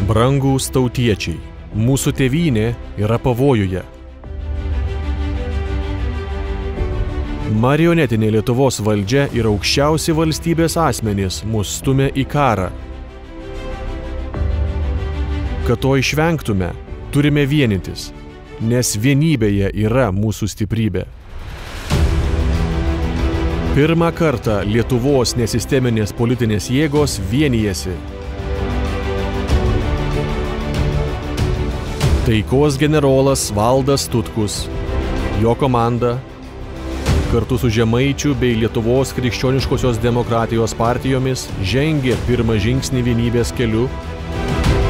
Brangūs tautiečiai, mūsų tėvynė yra pavojuje. Marionetinė Lietuvos valdžia ir aukščiausi valstybės asmenys mus stumia į karą. Kad to išvengtume, turime vienytis, nes vienybėje yra mūsų stiprybė. Pirmą kartą Lietuvos nesisteminės politinės jėgos vienijasi. Taikos generolas Valdas Tutkus, jo komanda, kartu su Žemaičių bei Lietuvos krikščioniškosios demokratijos partijomis žengė pirmą žingsnį vienybės keliu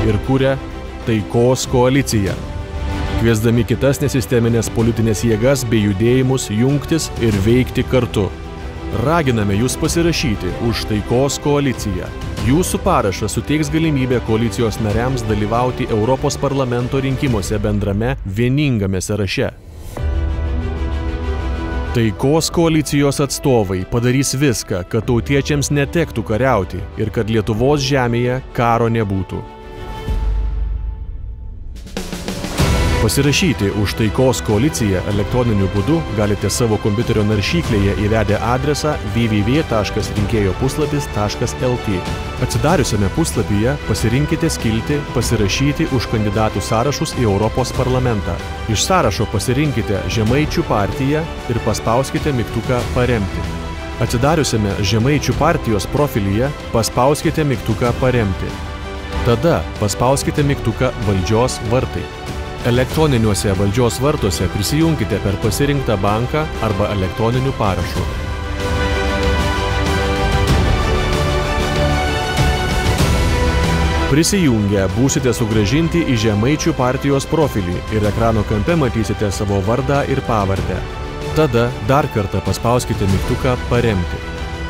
ir kuria taikos koaliciją, kviesdami kitas nesisteminės politinės jėgas bei judėjimus jungtis ir veikti kartu. Raginame jūs pasirašyti už taikos koaliciją. Jūsų parašas suteiks galimybę koalicijos nariams dalyvauti Europos parlamento rinkimuose bendrame vieningame sąraše. Taikos koalicijos atstovai padarys viską, kad tautiečiams netektų kariauti ir kad Lietuvos žemėje karo nebūtų. Pasirašyti už taikos koaliciją elektroniniu būdu galite savo kompiuterio naršyklėje įvedę adresą www.rinkėjopuslapis.lt. Atsidariusiame puslapyje pasirinkite skiltį Pasirašyti už kandidatų sąrašus į Europos parlamentą. Iš sąrašo pasirinkite Žemaičių partiją ir paspauskite mygtuką Paremti. Atsidariusiame Žemaičių partijos profilyje paspauskite mygtuką Paremti. Tada paspauskite mygtuką Valdžios vartai. Elektroniniuose valdžios vartuose prisijunkite per pasirinktą banką arba elektroniniu parašu. Prisijungę būsite sugrąžinti į Žemaičių partijos profilį ir ekrano kampe matysite savo vardą ir pavardę. Tada dar kartą paspauskite mygtuką Paremti.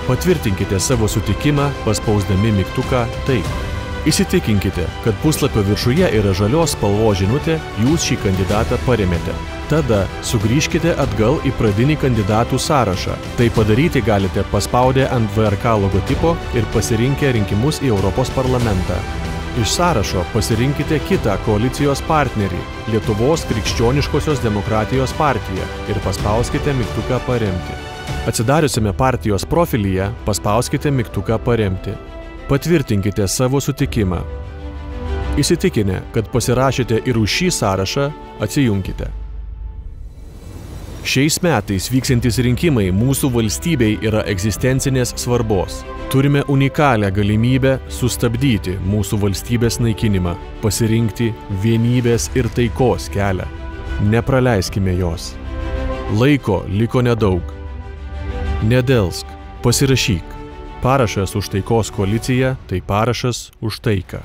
Patvirtinkite savo sutikimą paspausdami mygtuką Taip. Įsitikinkite, kad puslapio viršuje yra žalios spalvos žinutė, jūs šį kandidatą paremėte. Tada sugrįžkite atgal į pradinį kandidatų sąrašą. Tai padaryti galite paspaudę ant VRK logotipo ir pasirinkę rinkimus į Europos parlamentą. Iš sąrašo pasirinkite kitą koalicijos partnerį – Lietuvos krikščioniškosios demokratijos partiją ir paspauskite mygtuką Paremti. Atsidariusiame partijos profilyje paspauskite mygtuką Paremti. Patvirtinkite savo sutikimą. Įsitikinę, kad pasirašėte ir už šį sąrašą, atsijunkite. Šiais metais vyksiantys rinkimai mūsų valstybei yra egzistencinės svarbos. Turime unikalią galimybę sustabdyti mūsų valstybės naikinimą, pasirinkti vienybės ir taikos kelią. Nepraleiskime jos. Laiko liko nedaug. Nedelsk, pasirašyk. Parašas už taikos koaliciją, tai parašas už taiką.